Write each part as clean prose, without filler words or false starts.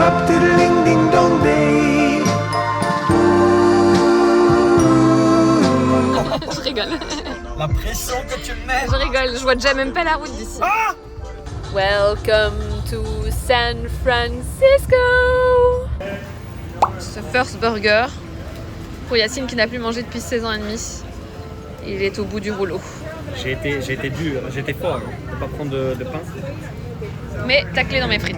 up to the ding ding dong day. Je rigole. La pression que tu me mets. Je rigole, je vois déjà même pas la route d'ici. Ah! Welcome to San Francisco. Ce first burger pour Yacine qui n'a plus mangé depuis 16 ans et demi. Il est au bout du rouleau. J'ai été dur, j'étais fort de pas prendre de pain. Mais taclé dans mes frites.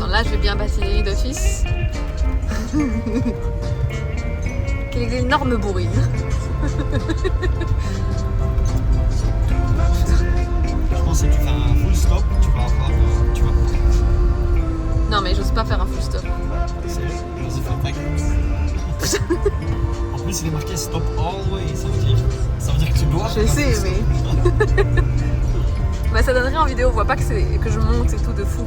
Là, je vais bien bassiner d'office. Quelle énorme bourrine. Je pense que si tu fais un full stop, tu vas avoir. Tu vas... Non, mais j'ose pas faire un full stop. Vas-y, fais En plus, il est marqué stop all the way. Ça veut dire que tu dois. Je sais, mais. Bah, ça donnerait en vidéo, on voit pas que je monte et tout de fou.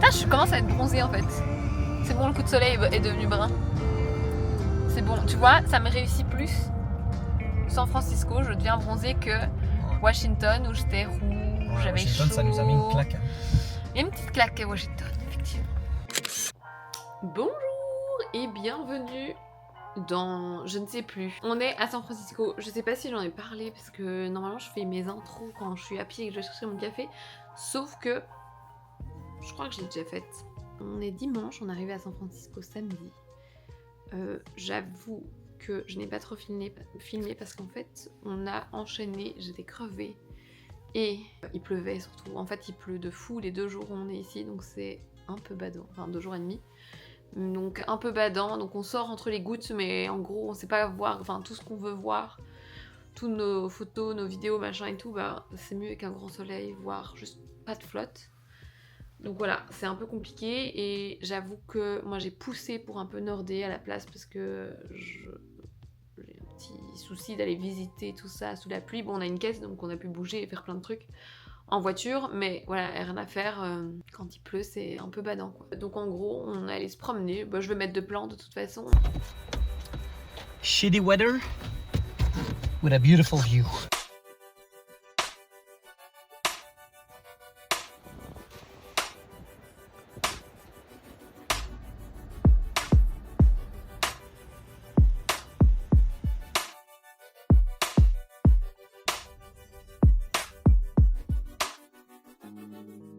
Putain, je commence à être bronzée en fait. C'est bon, le coup de soleil est devenu brun. C'est bon, tu vois, ça me réussit plus. San Francisco, je deviens bronzée que Washington où j'étais rouge, j'avais chaud. Washington, ça nous a mis une claque. Il y a une petite claque à Washington, effectivement. Bonjour et bienvenue dans... je ne sais plus. On est à San Francisco. Je sais pas si j'en ai parlé parce que normalement je fais mes intros quand je suis à pied et que je vais chercher mon café. Sauf que... je crois que je l'ai déjà faite. On est dimanche, on est arrivé à San Francisco samedi. J'avoue que je n'ai pas trop filmé parce qu'en fait, on a enchaîné, j'étais crevée. Et il pleuvait surtout. En fait, il pleut de fou les 2 jours où on est ici, donc c'est un peu badant. Enfin, 2 jours et demi. Donc un peu badant, donc on sort entre les gouttes, mais en gros, on sait pas voir, enfin tout ce qu'on veut voir. Toutes nos photos, nos vidéos, machin et tout, bah c'est mieux avec un grand soleil, voire juste pas de flotte. Donc voilà, c'est un peu compliqué et j'avoue que moi j'ai poussé pour un peu norder à la place parce que j'ai un petit souci d'aller visiter tout ça sous la pluie. Bon, on a une caisse donc on a pu bouger et faire plein de trucs en voiture, mais voilà, rien à faire. Quand il pleut, c'est un peu badant quoi. Donc en gros, on est allé se promener. Bah, je vais mettre de plan de toute façon. Shitty weather with a beautiful view.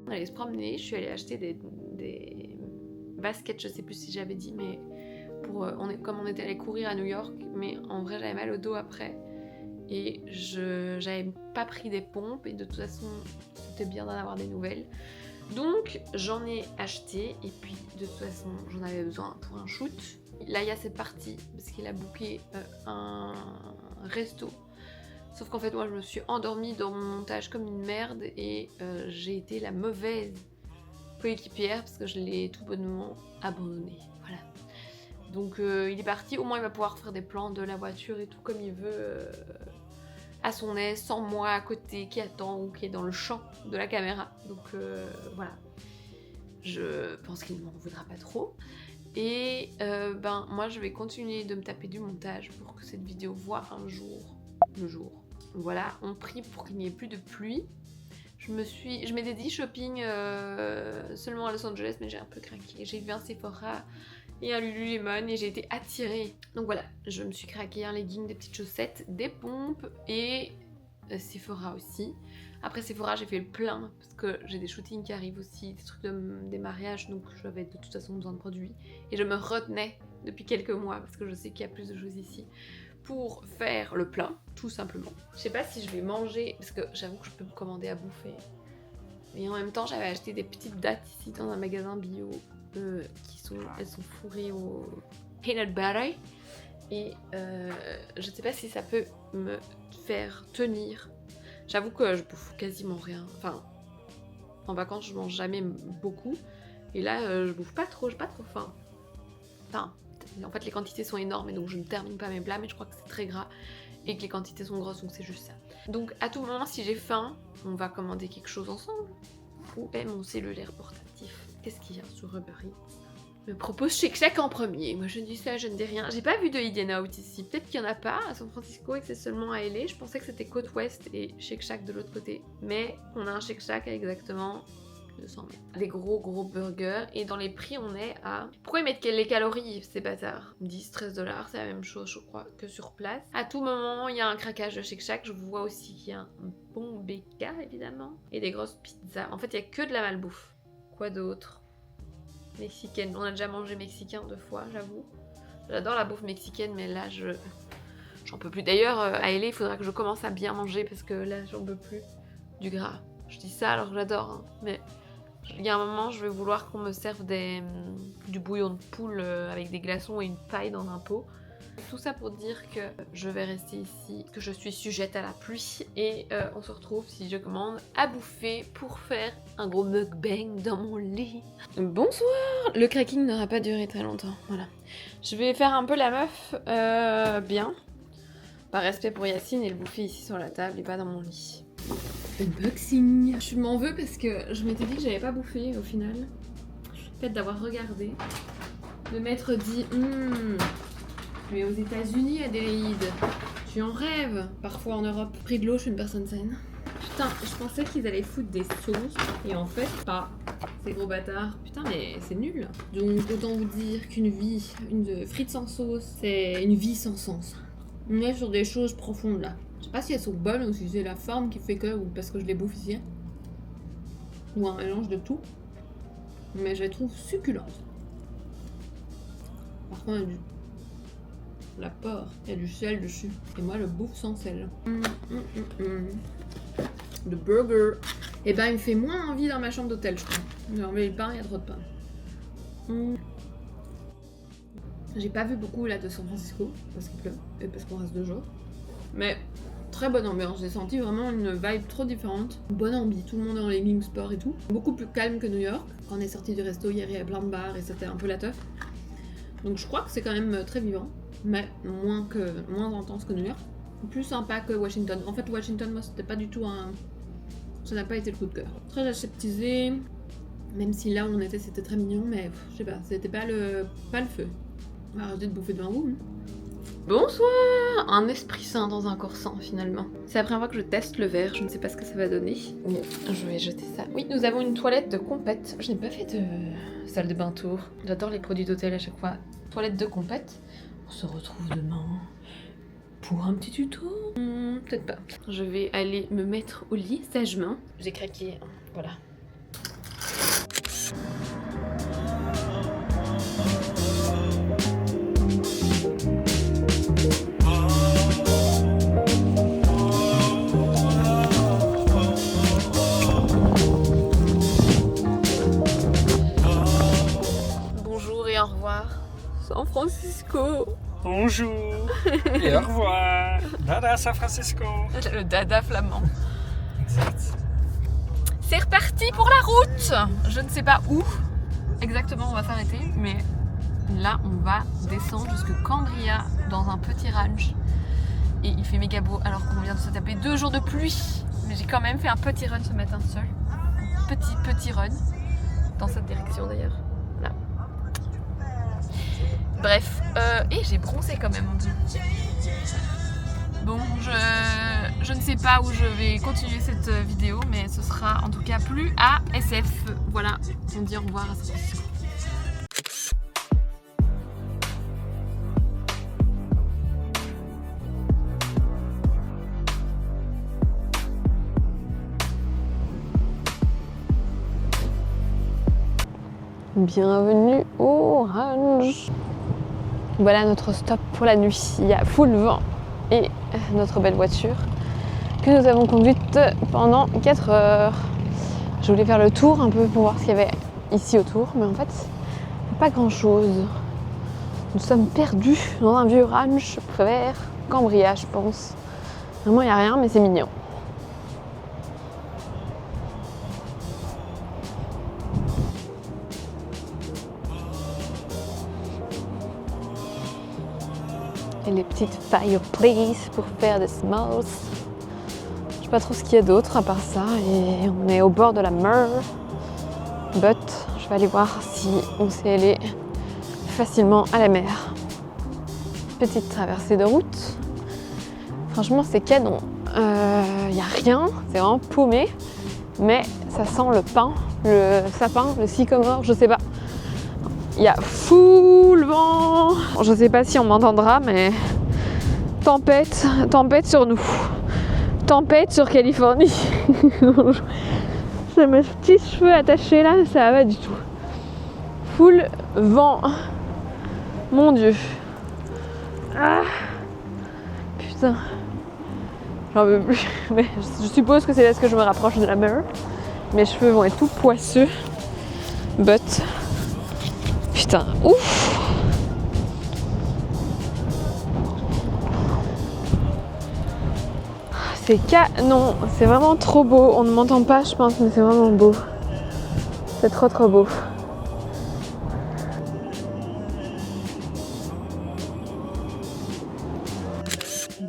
On allait se promener, je suis allée acheter des baskets, je sais plus si j'avais dit, mais pour, comme on était allé courir à New York, mais en vrai j'avais mal au dos après et j'avais pas pris des pompes et de toute façon c'était bien d'en avoir des nouvelles. Donc j'en ai acheté et puis de toute façon j'en avais besoin pour un shoot. Laïa c'est parti parce qu'il a booké un resto. Sauf qu'en fait moi je me suis endormie dans mon montage comme une merde et j'ai été la mauvaise coéquipière parce que je l'ai tout bonnement abandonné. Voilà. Donc il est parti, au moins il va pouvoir faire des plans de la voiture et tout comme il veut à son aise, sans moi à côté qui attend ou qui est dans le champ de la caméra. Donc voilà. Je pense qu'il ne m'en voudra pas trop. Et ben moi je vais continuer de me taper du montage pour que cette vidéo voie un jour le jour. Voilà, on prie pour qu'il n'y ait plus de pluie. Je m'étais dit shopping seulement à Los Angeles, mais j'ai un peu craqué. J'ai vu un Sephora et un Lululemon et j'ai été attirée. Donc voilà, je me suis craqué un legging, des petites chaussettes, des pompes et Sephora aussi. Après Sephora, j'ai fait le plein parce que j'ai des shootings qui arrivent aussi, des trucs des mariages, donc j'avais de toute façon besoin de produits. Et je me retenais depuis quelques mois parce que je sais qu'il y a plus de choses ici pour faire le plein, tout simplement. Je sais pas si je vais manger, parce que j'avoue que je peux me commander à bouffer. Mais en même temps, j'avais acheté des petites dattes ici dans un magasin bio elles sont fourrées au peanut butter. Et je sais pas si ça peut me faire tenir. J'avoue que je bouffe quasiment rien. Enfin, en vacances, je mange jamais beaucoup. Et là, je bouffe pas trop, j'ai pas trop faim. Enfin, en fait, les quantités sont énormes et donc je ne termine pas mes plats, mais je crois que c'est très gras et que les quantités sont grosses, donc c'est juste ça. Donc, à tout moment, si j'ai faim, on va commander quelque chose ensemble. Ou mon cellulaire portatif. Qu'est-ce qu'il y a sur Uber Eats? Me propose Shake Shack en premier. Moi je dis ça, je ne dis rien. J'ai pas vu de In and Out ici. Peut-être qu'il y en a pas à San Francisco et que c'est seulement à LA. Je pensais que c'était côte ouest et Shake Shack de l'autre côté. Mais on a un Shake Shack à exactement 200 mètres. Des gros burgers. Et dans les prix on est à... Pourquoi ils mettent les calories ces bâtards? 10-13$, c'est la même chose je crois que sur place. À tout moment il y a un craquage de Shake Shack. Je vois aussi qu'il y a un bon BK évidemment. Et des grosses pizzas. En fait il y a que de la malbouffe. Quoi d'autre? Mexicaine. On a déjà mangé mexicain 2 fois, j'avoue. J'adore la bouffe mexicaine, mais là, j'en peux plus. D'ailleurs, à LA, il faudra que je commence à bien manger parce que là, j'en peux plus du gras. Je dis ça alors que j'adore, hein, mais il y a un moment, je vais vouloir qu'on me serve du bouillon de poule avec des glaçons et une paille dans un pot. Tout ça pour dire que je vais rester ici, que je suis sujette à la pluie et on se retrouve, si je commande, à bouffer pour faire un gros mukbang dans mon lit. Bonsoir! Le cracking n'aura pas duré très longtemps, voilà. Je vais faire un peu la meuf, bien, par respect pour Yacine et le bouffer ici sur la table et pas dans mon lit. Unboxing! Je m'en veux parce que je m'étais dit que j'avais pas bouffé au final. Peut-être d'avoir regardé, de m'être dit mais aux États-Unis, Adélaïde, tu en rêves. Parfois en Europe, prix de l'eau, je suis une personne saine. Putain, je pensais qu'ils allaient foutre des sauces, et en fait, pas. Ces gros bâtards. Putain, mais c'est nul. Donc, autant vous dire qu'une vie, une frite sans sauce, c'est une vie sans sens. On est sur des choses profondes, là. Je sais pas si elles sont bonnes, ou si c'est la forme qui fait que, ou parce que je les bouffe ici. Ou un mélange de tout. Mais je les trouve succulentes. Par contre, la porc, il y a du sel dessus. Et moi, le bouffe sans sel. Le burger. Et ben, il me fait moins envie dans ma chambre d'hôtel, je crois. J'ai enlevé le pain, il y a trop de pain. J'ai pas vu beaucoup là de San Francisco, parce qu'il pleut, et parce qu'on reste 2 jours. Mais très bonne ambiance, j'ai senti vraiment une vibe trop différente. Bonne ambi, tout le monde est en legging sport et tout. Beaucoup plus calme que New York. Quand on est sorti du resto hier, il y avait plein de bars et c'était un peu la teuf. Donc je crois que c'est quand même très vivant. Mais moins intense que New York. Plus sympa que Washington. En fait, Washington, moi, c'était pas du tout ça n'a pas été le coup de cœur. Très aseptisé. Même si là où on était, c'était très mignon, mais je sais pas, c'était pas le feu. On va arrêter de bouffer devant vous. Bonsoir! Un esprit sain dans un corps sain, finalement. C'est la première fois que je teste le verre, je ne sais pas ce que ça va donner. Mais je vais jeter ça. Oui, nous avons une toilette de compète. Je n'ai pas fait de salle de bain tour. J'adore les produits d'hôtel à chaque fois. Toilette de compète. On se retrouve demain pour un petit tuto. Peut-être pas. Je vais aller me mettre au lit sagement. J'ai craqué, voilà. Bonjour et au revoir. San Francisco. Bonjour et au revoir. Dada San Francisco. Le dada flamand. Exact. C'est reparti pour la route. Je ne sais pas où exactement on va s'arrêter, mais là on va descendre jusque Cambria dans un petit ranch. Et il fait méga beau alors qu'on vient de se taper 2 jours de pluie. Mais j'ai quand même fait un petit run ce matin seul. Petit run. Dans cette direction d'ailleurs. Là. Bref, et j'ai bronzé quand même, mon dieu. Bon, je ne sais pas où je vais continuer cette vidéo, mais ce sera en tout cas plus à SF. Voilà, on dit au revoir à San Francisco. Bienvenue au ranch. Voilà notre stop pour la nuit. Il y a full vent et notre belle voiture que nous avons conduite pendant 4 heures. Je voulais faire le tour un peu pour voir ce qu'il y avait ici autour, mais en fait, pas grand chose. Nous sommes perdus dans un vieux ranch vers Cambria, je pense. Vraiment, il n'y a rien, mais c'est mignon. Et les petites fireplaces pour faire des s'mores. Je sais pas trop ce qu'il y a d'autre à part ça. Et on est au bord de la mer. But je vais aller voir si on sait aller facilement à la mer. Petite traversée de route. Franchement, c'est canon. Y a rien, c'est vraiment paumé. Mais ça sent le pin, le sapin, le sycomore, je sais pas. Il y a full vent. Je sais pas si on m'entendra, mais tempête sur nous. Tempête sur Californie. J'ai mes petits cheveux attachés là, ça va pas du tout. Full vent. Mon Dieu. Ah. Putain. J'en veux plus. Mais je suppose que c'est parce que je me rapproche de la mer. Mes cheveux vont être tout poisseux. But. Putain. Ouf. C'est canon. C'est vraiment trop beau. On ne m'entend pas, je pense, mais c'est vraiment beau. C'est trop trop beau.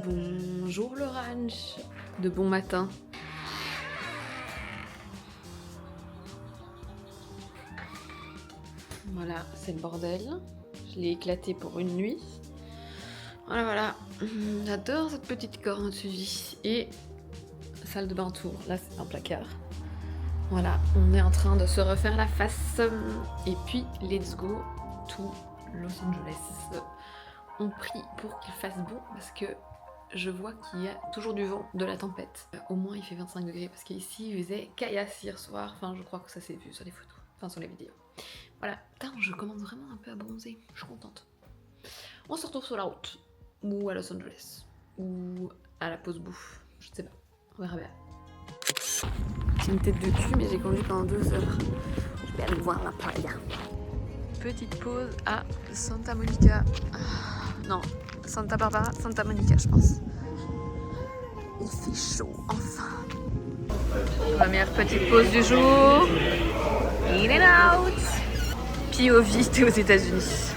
Bonjour le ranch. De bon matin. Voilà, c'est le bordel. Je l'ai éclaté pour une nuit. Voilà. J'adore cette petite corne au-dessus du lit. Et salle de bain tour. Là, c'est un placard. Voilà, on est en train de se refaire la face. Et puis, let's go to Los Angeles. On prie pour qu'il fasse bon parce que je vois qu'il y a toujours du vent, de la tempête. Au moins, il fait 25 degrés parce qu'ici, il faisait caillasse hier soir. Enfin, je crois que ça s'est vu sur les photos. Enfin, sur les vidéos. Voilà. Putain, je commence vraiment un peu à bronzer. Je suis contente. On se retrouve sur la route. Ou à Los Angeles. Ou à la pause bouffe. Je ne sais pas. On verra bien. J'ai une tête de cul, mais j'ai conduit pendant 2 heures. Je vais aller voir la playa. Petite pause à Santa Monica. Non, Santa Barbara, Santa Monica, je pense. Il fait chaud, enfin. Première petite pause du jour. In and out. POV, t'es aux États-Unis.